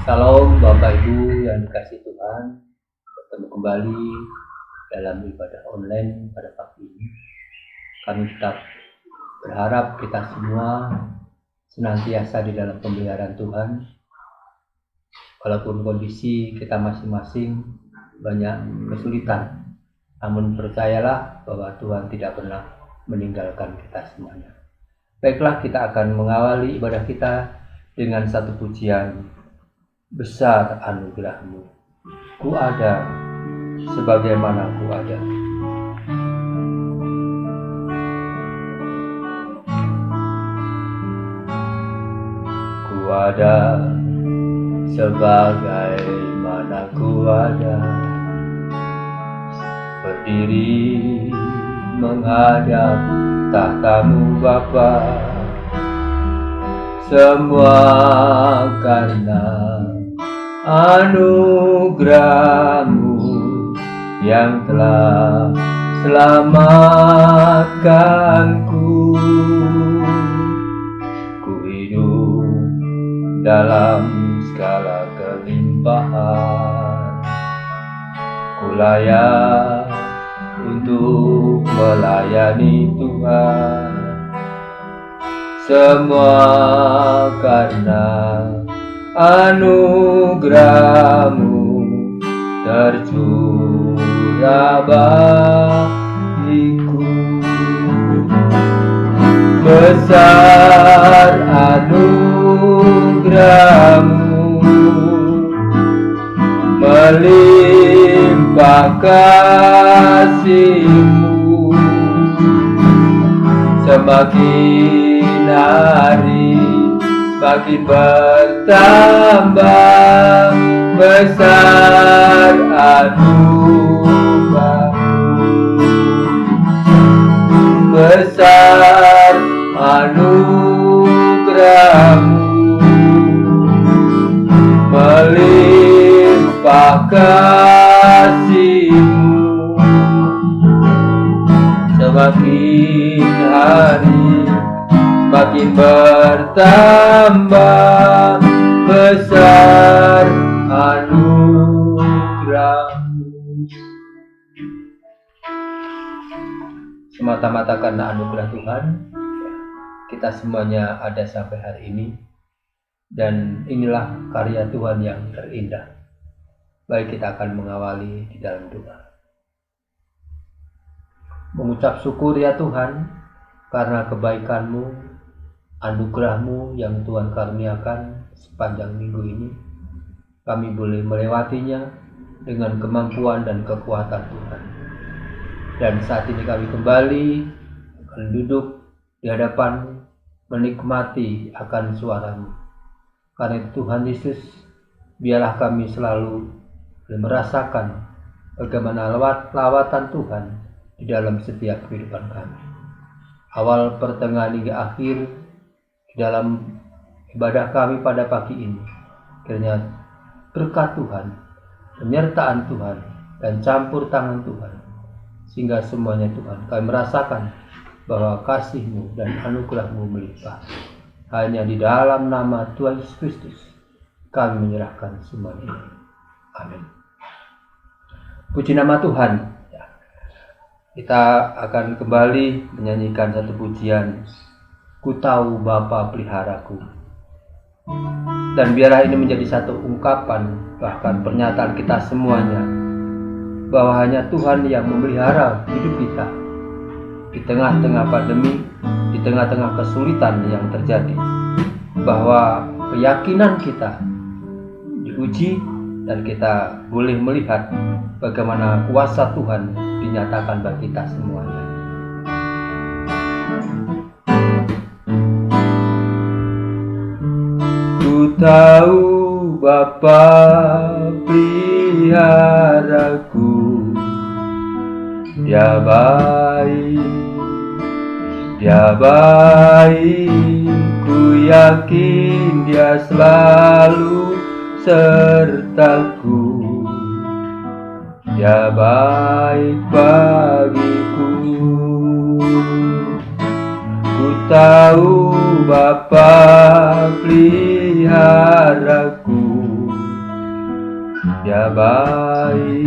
Salam Bapak Ibu yang dikasih Tuhan, bertemu kembali dalam ibadah online pada pagi ini. Kami tetap berharap kita semua senantiasa di dalam pemeliharaan Tuhan, walaupun kondisi kita masing-masing banyak kesulitan, namun percayalah bahwa Tuhan tidak pernah meninggalkan kita semuanya. Baiklah, kita akan mengawali ibadah kita dengan satu pujian. Besar anugerahmu, ku ada sebagaimana ku ada. Ku ada sebagaimana ku ada, berdiri menghadap tahtamu Bapa, semua karena anugerahmu yang telah selamatkanku. Ku hidup dalam segala kelimpahan, ku layak untuk melayani Tuhan. Semua karena anugerahmu tercurah bagiku. Besar anugerahmu, melimpah kasih-Mu, semakin hari makin bertambah. Besar anugerahmu, besar anugerahmu, melimpah kasih-Mu, semakin hari makin bertambah. Besar anugerahmu. Semata-mata karena anugerah Tuhan, kita semuanya ada sampai hari ini, dan inilah karya Tuhan yang terindah. Baik, kita akan mengawali di dalam doa. Mengucap syukur ya Tuhan, karena kebaikan-Mu, anugerah-Mu yang Tuhan karuniakan sepanjang minggu ini. Kami boleh melewatinya dengan kemampuan dan kekuatan Tuhan. Dan saat ini kami kembali akan duduk di hadapan menikmati akan suara-Mu. Karena itu Tuhan Yesus, biarlah kami selalu merasakan bagaimana lawatan Tuhan di dalam setiap kehidupan kami. Awal, pertengahan hingga akhir di dalam ibadah kami pada pagi ini. Kiranya berkat Tuhan, penyertaan Tuhan, dan campur tangan Tuhan, sehingga semuanya Tuhan kami merasakan bahwa kasih-Mu dan anugerah-Mu melimpah. Hanya di dalam nama Tuhan Yesus Kristus kami menyerahkan semuanya. Amin. Puji nama Tuhan. Kita akan kembali menyanyikan satu pujian, Ku tahu Bapa peliharaku. Dan biarlah ini menjadi satu ungkapan, bahkan pernyataan kita semuanya, bahwa hanya Tuhan yang memelihara hidup kita di tengah-tengah pandemi, di tengah-tengah kesulitan yang terjadi, bahwa keyakinan kita diuji dan kita boleh melihat bagaimana kuasa Tuhan dinyatakan bagi kita semuanya. Ku tahu Bapa peliharaku, Dia baik, ku yakin Dia selalu sertaku. Dia baik bagiku. Ku tahu Bapa peliharaku, Dia baik,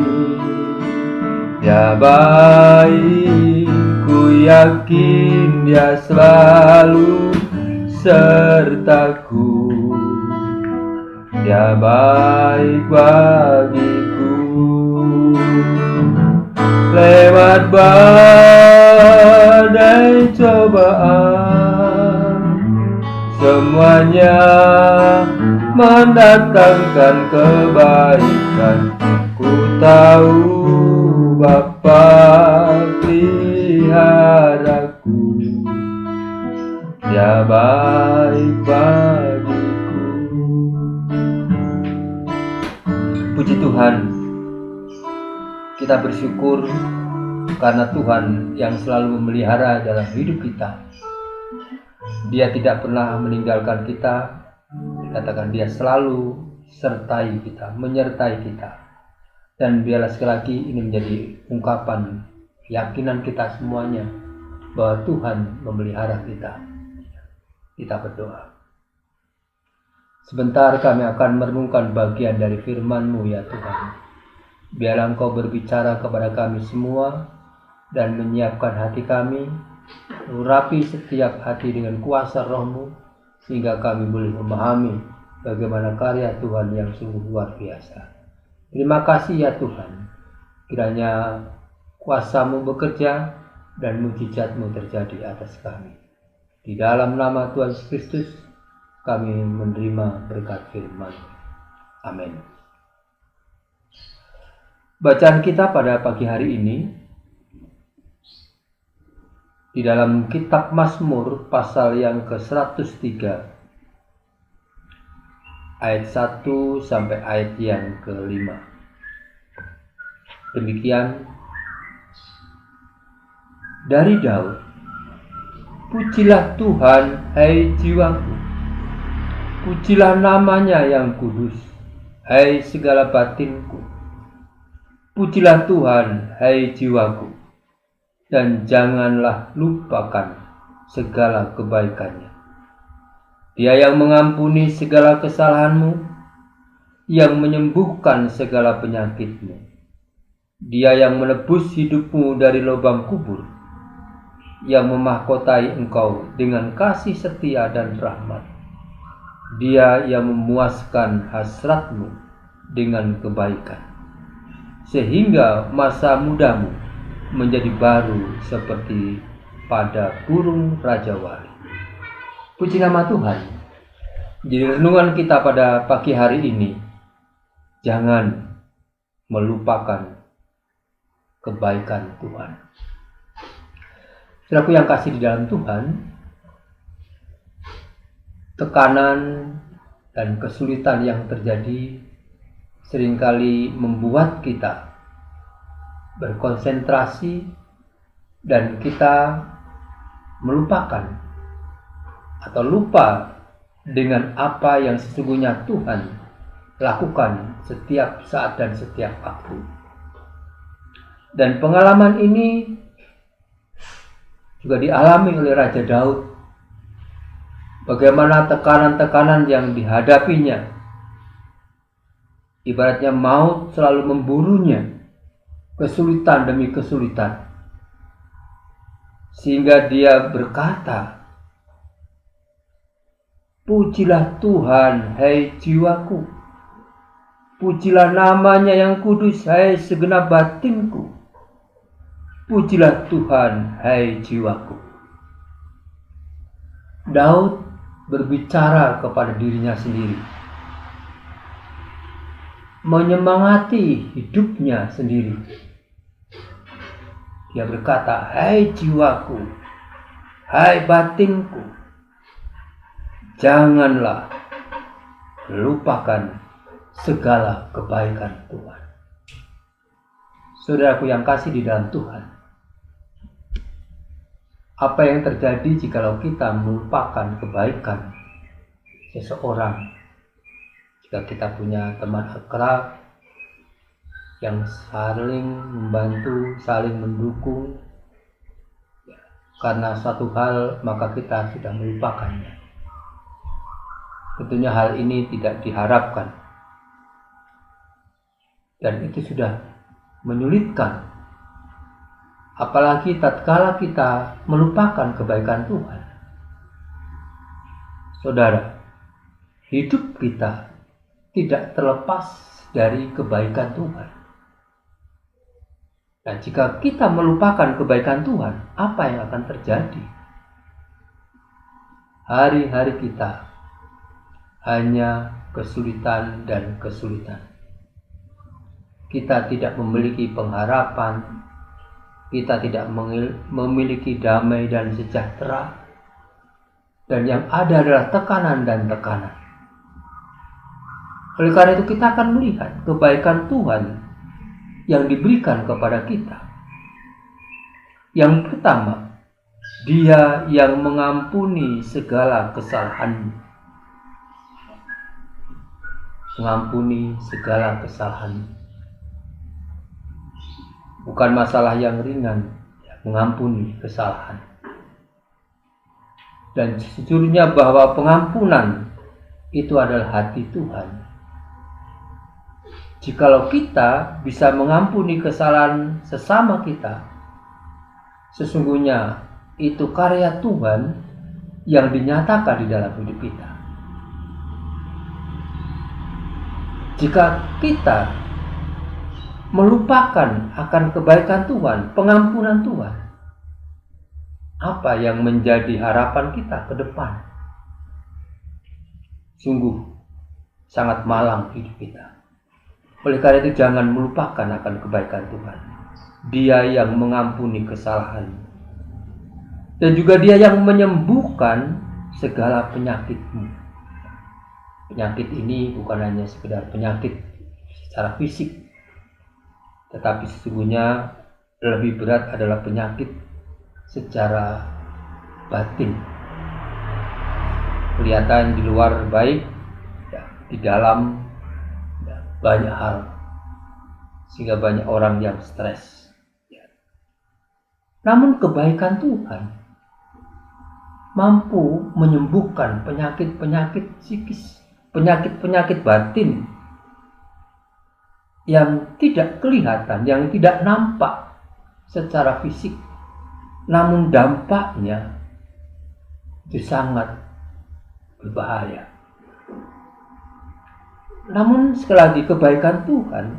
Dia baik, ku yakin Dia selalu sertaku. Dia baik bagiku. Lewat badai cobaan, semuanya mendatangkan kebaikan. Ku tahu Bapa peliharaku. Dia baik bagiku. Puji Tuhan, kita bersyukur karena Tuhan yang selalu memelihara dalam hidup kita. Dia tidak pernah meninggalkan kita. Dikatakan Dia selalu sertai kita, menyertai kita. Dan biarlah sekali lagi ini menjadi ungkapan keyakinan kita semuanya bahwa Tuhan memelihara kita. Kita berdoa. Sebentar kami akan merenungkan bagian dari firman-Mu ya Tuhan. Biarlah Engkau berbicara kepada kami semua dan menyiapkan hati kami, urapi setiap hati dengan kuasa Roh-Mu, sehingga kami boleh memahami bagaimana karya Tuhan yang sungguh luar biasa. Terima kasih ya Tuhan, kiranya kuasa-Mu bekerja dan mujizat-Mu terjadi atas kami. Di dalam nama Tuhan Yesus Kristus, kami menerima berkat firman. Amin. Bacaan kita pada pagi hari ini di dalam kitab Mazmur pasal yang ke-103 ayat 1 sampai ayat yang ke-5. Demikian dari Daud. Pujilah Tuhan, hai jiwaku. Pujilah namanya yang kudus, hai segala batinku. Pujilah Tuhan, hai jiwaku, dan janganlah lupakan segala kebaikannya. Dia yang mengampuni segala kesalahanmu, yang menyembuhkan segala penyakitmu. Dia yang menebus hidupmu dari lubang kubur, yang memahkotai engkau dengan kasih setia dan rahmat. Dia yang memuaskan hasratmu dengan kebaikan, sehingga masa mudamu menjadi baru seperti pada burung rajawali. Puji nama Tuhan. Jadi renungan kita pada pagi hari ini, jangan melupakan kebaikan Tuhan. Saudaraku yang kasih di dalam Tuhan, tekanan dan kesulitan yang terjadi seringkali membuat kita berkonsentrasi dan kita melupakan atau lupa dengan apa yang sesungguhnya Tuhan lakukan setiap saat dan setiap waktu. Dan pengalaman ini juga dialami oleh Raja Daud. Bagaimana tekanan-tekanan yang dihadapinya, ibaratnya maut selalu memburunya, kesulitan demi kesulitan, sehingga dia berkata, pujilah Tuhan, hai jiwaku. Pujilah namanya yang kudus, hai segenap batinku. Pujilah Tuhan, hai jiwaku. Daud berbicara kepada dirinya sendiri, menyemangati hidupnya sendiri. Dia berkata, hai jiwaku, hai batinku, janganlah lupakan segala kebaikan Tuhan. Saudaraku yang kasih di dalam Tuhan, apa yang terjadi jikalau kita melupakan kebaikan seseorang? Jika kita punya teman akrab yang saling membantu, saling mendukung karena suatu hal, maka kita sudah melupakannya. Tentunya hal ini tidak diharapkan. dan itu sudah menyulitkan. Apalagi tatkala kita melupakan kebaikan Tuhan. Saudara, hidup kita tidak terlepas dari kebaikan Tuhan. Dan jika kita melupakan kebaikan Tuhan, apa yang akan terjadi? Hari-hari kita hanya kesulitan dan kesulitan. Kita tidak memiliki pengharapan, kita tidak memiliki damai dan sejahtera, dan yang ada adalah tekanan dan tekanan. Oleh karena itu kita akan melihat kebaikan Tuhan yang diberikan kepada kita. Yang pertama, Dia yang mengampuni segala kesalahan. Mengampuni segala kesalahan. Bukan masalah yang ringan, mengampuni kesalahan. Dan sejujurnya bahwa pengampunan itu adalah hati Tuhan. Jikalau kita bisa mengampuni kesalahan sesama kita, sesungguhnya itu karya Tuhan yang dinyatakan di dalam hidup kita. Jika kita melupakan akan kebaikan Tuhan, pengampunan Tuhan, apa yang menjadi harapan kita ke depan? Sungguh sangat malang hidup kita. Oleh karena itu jangan melupakan akan kebaikan Tuhan. Dia yang mengampuni kesalahan, dan juga Dia yang menyembuhkan segala penyakitmu. Penyakit ini bukan hanya sekedar penyakit secara fisik, tetapi sesungguhnya lebih berat adalah penyakit secara batin. Kelihatan di luar baik, di dalam banyak hal, sehingga banyak orang yang stres. Namun kebaikan Tuhan mampu menyembuhkan penyakit-penyakit psikis, penyakit-penyakit batin yang tidak kelihatan, yang tidak nampak secara fisik, namun dampaknya itu sangat berbahaya. Namun sekali lagi kebaikan Tuhan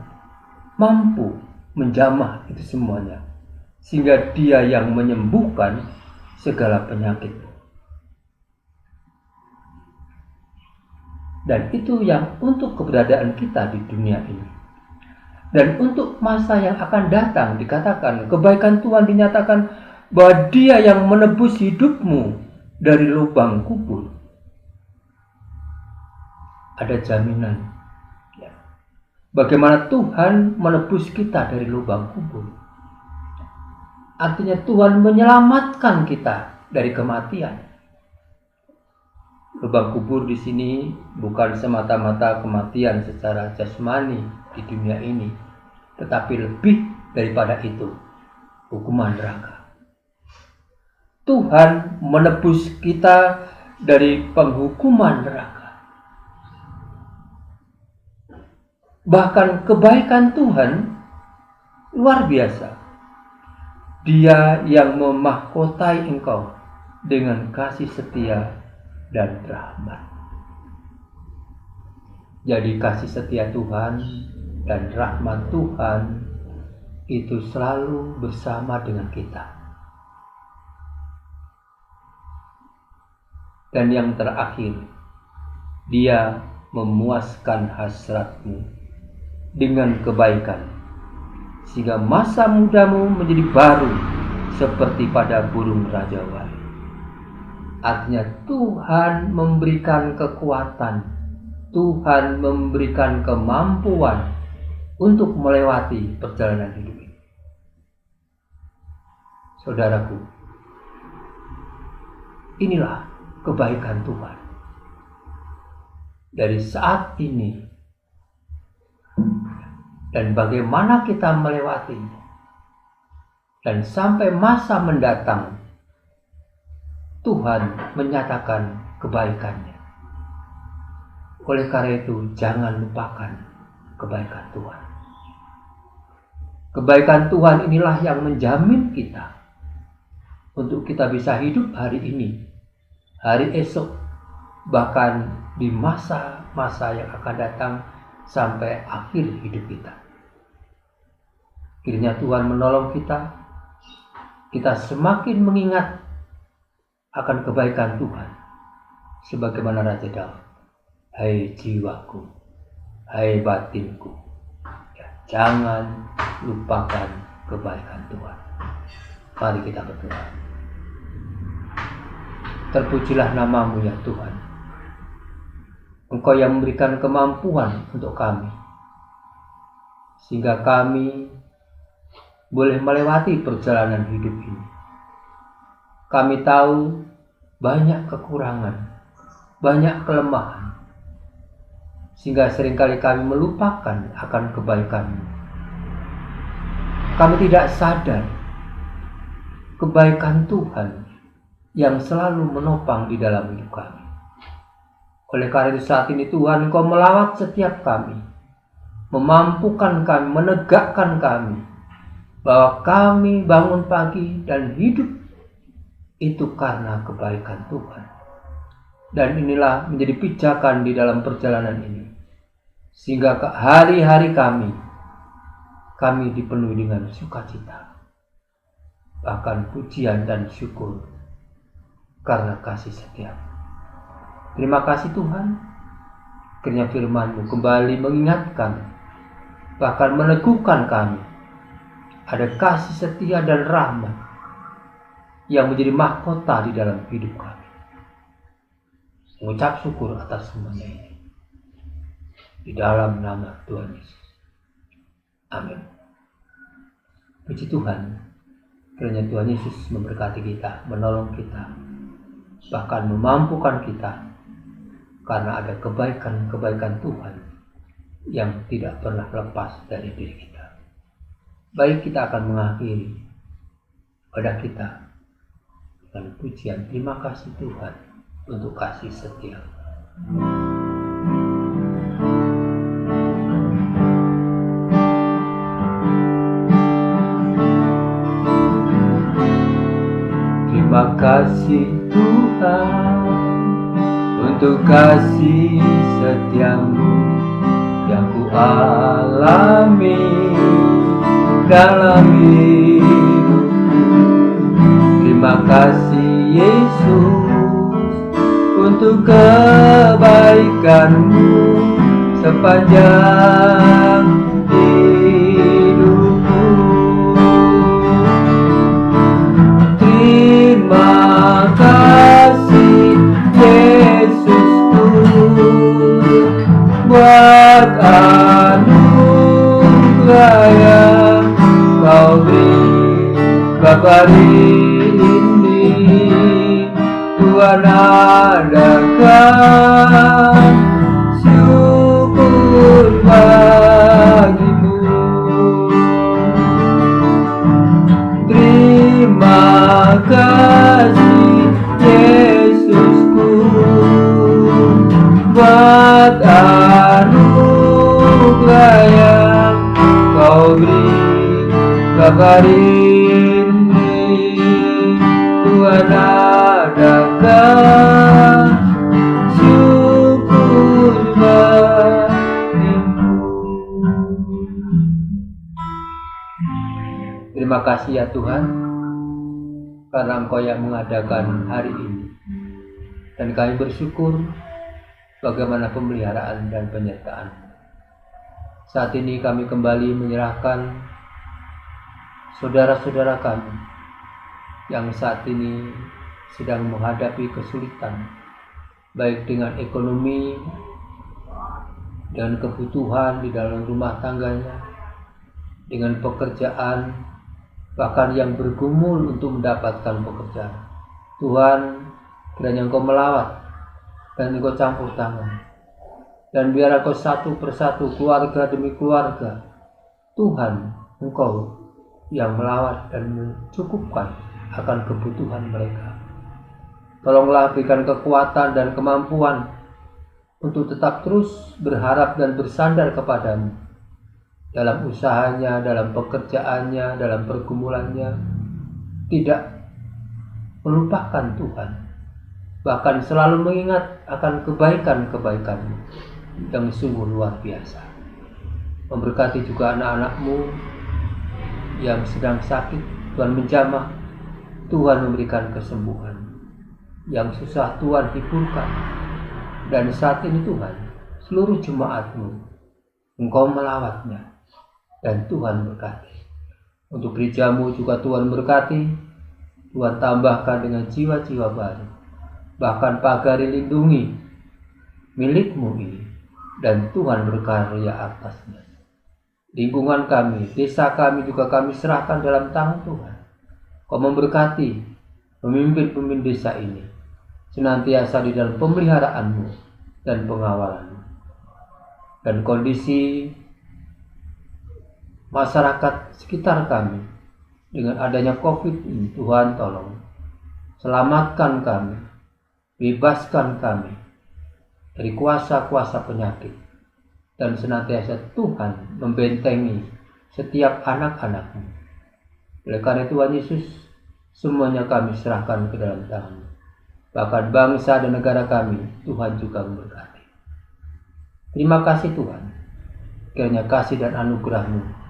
mampu menjamah itu semuanya, sehingga Dia yang menyembuhkan segala penyakit. Dan itu yang untuk keberadaan kita di dunia ini. Dan untuk masa yang akan datang dikatakan, kebaikan Tuhan dinyatakan bahwa Dia yang menebus hidupmu dari lubang kubur. Ada jaminan. Bagaimana Tuhan menebus kita dari lubang kubur. Artinya Tuhan menyelamatkan kita dari kematian. Lubang kubur di sini bukan semata-mata kematian secara jasmani di dunia ini, tetapi lebih daripada itu, hukuman neraka. Tuhan menebus kita dari penghukuman neraka. Bahkan kebaikan Tuhan luar biasa. Dia yang memahkotai engkau dengan kasih setia dan rahmat. Jadi kasih setia Tuhan dan rahmat Tuhan itu selalu bersama dengan kita. Dan yang terakhir, Dia memuaskan hasratmu dengan kebaikan, sehingga masa mudamu menjadi baru seperti pada burung rajawali. Artinya Tuhan memberikan kekuatan, Tuhan memberikan kemampuan untuk melewati perjalanan hidup ini. Saudaraku, inilah kebaikan Tuhan. Dari saat ini dan bagaimana kita melewatinya, dan sampai masa mendatang, Tuhan menyatakan kebaikannya. Oleh karena itu, jangan lupakan kebaikan Tuhan. Kebaikan Tuhan inilah yang menjamin kita untuk kita bisa hidup hari ini, hari esok, bahkan di masa-masa yang akan datang sampai akhir hidup kita. Kiranya Tuhan menolong kita semakin mengingat akan kebaikan Tuhan. Sebagaimana Raja Daud, hai jiwaku, hai batinku, ya, jangan lupakan kebaikan Tuhan. Mari kita berdoa. Terpujilah namamu ya Tuhan. Engkau yang memberikan kemampuan untuk kami, sehingga kami boleh melewati perjalanan hidup ini. Kami tahu banyak kekurangan, banyak kelemahan, sehingga seringkali kami melupakan akan kebaikan-Mu. Kami tidak sadar kebaikan Tuhan yang selalu menopang di dalam hidup kami. Oleh karena itu saat ini Tuhan, Engkau melawat setiap kami, memampukan kami, menegakkan kami, bahwa kami bangun pagi dan hidup itu karena kebaikan Tuhan. Dan inilah menjadi pijakan di dalam perjalanan ini, sehingga hari-hari kami dipenuhi dengan sukacita, bahkan pujian dan syukur karena kasih setia. Terima kasih Tuhan, kiranya firman-Mu kembali mengingatkan, bahkan meneguhkan kami, ada kasih setia dan rahmat yang menjadi mahkota di dalam hidup kami. Mengucap syukur atas semuanya ini, di dalam nama Tuhan Yesus. Amin. Puji Tuhan, kiranya Tuhan Yesus memberkati kita, menolong kita, bahkan memampukan kita, karena ada kebaikan-kebaikan Tuhan yang tidak pernah lepas dari diri kita. Baik, kita akan mengakhiri pada kita dengan pujian terima kasih Tuhan untuk kasih setia. Terima kasih Tuhan untuk kasih setiamu yang ku alami dalam hidupku. Terima kasih Yesus untuk kebaikan-Mu sepanjang hidupku. Terima kasih Yesusku buat anugerah yang Kau beri kabar ini. Tuhan adakan syukur bagimu. Terima kasih Yesusku buat anugerah yang Kau beri kabar ini. Tuhan adakan syukur bagimu. Terima kasih ya Tuhan, karena Engkau yang mengadakan hari ini, dan kami bersyukur bagaimana pemeliharaan dan penyertaan. Saat ini kami kembali menyerahkan saudara-saudara kami yang saat ini sedang menghadapi kesulitan, baik dengan ekonomi, dengan kebutuhan di dalam rumah tangganya, dengan pekerjaan, bahkan yang bergumul untuk mendapatkan pekerjaan. Tuhan, kiranya Engkau melawat dan Engkau campur tangan, dan biar Engkau satu persatu, keluarga demi keluarga, Tuhan, Engkau yang melawat dan mencukupkan akan kebutuhan mereka. Tolonglah berikan kekuatan dan kemampuan untuk tetap terus berharap dan bersandar kepadamu, dalam usahanya, dalam pekerjaannya, dalam pergumulannya, tidak melupakan Tuhan, bahkan selalu mengingat akan kebaikan-kebaikan-Mu yang sungguh luar biasa. Memberkati juga anak-anak-Mu yang sedang sakit, Tuhan menjamah, Tuhan memberikan kesembuhan. Yang susah Tuhan hiburkan. Dan saat ini Tuhan, seluruh jemaat-Mu, Engkau melawatnya, dan Tuhan berkati. Untuk gereja-Mu juga Tuhan berkati, Tuhan tambahkan dengan jiwa-jiwa baru, bahkan pagari lindungi milik-Mu ini, dan Tuhan berkarya atasnya. Lingkungan kami, desa kami juga kami serahkan dalam tangan Tuhan. Kau memberkati pemimpin-pemimpin desa ini, senantiasa di dalam pemeliharaan-Mu dan pengawalan-Mu. Dan kondisi masyarakat sekitar kami dengan adanya COVID ini, Tuhan tolong selamatkan kami, bebaskan kami dari kuasa-kuasa penyakit, dan senantiasa Tuhan membentengi setiap anak-anak-Mu. Oleh karena Tuhan Yesus, semuanya kami serahkan ke dalam tangan-Mu. Bahkan bangsa dan negara kami, Tuhan juga memberkati. Terima kasih Tuhan, kiranya kasih dan anugerah-Mu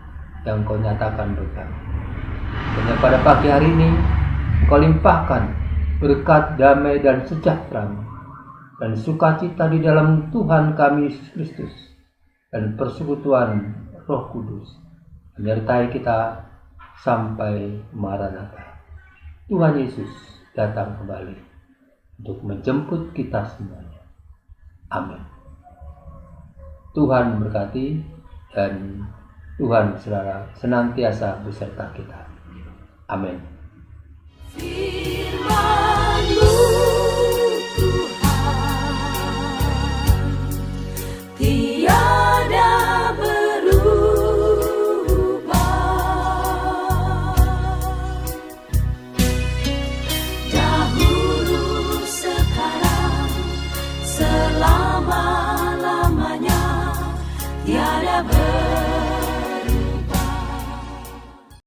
yang Kau nyatakan bagi kami. Kiranya pada pagi hari ini Engkau limpahkan berkat, damai dan sejahtera-Mu dan sukacita di dalam Tuhan kami Yesus Kristus dan persekutuan Roh Kudus menyertai kita sampai Maranatha. Tuhan Yesus datang kembali untuk menjemput kita semuanya. Amin. Tuhan memberkati dan Tuhan senantiasa beserta kita. Amin. Firman-Mu Tuhan tiada berubah, dahulu, sekarang, selama-lamanya tiada berubah.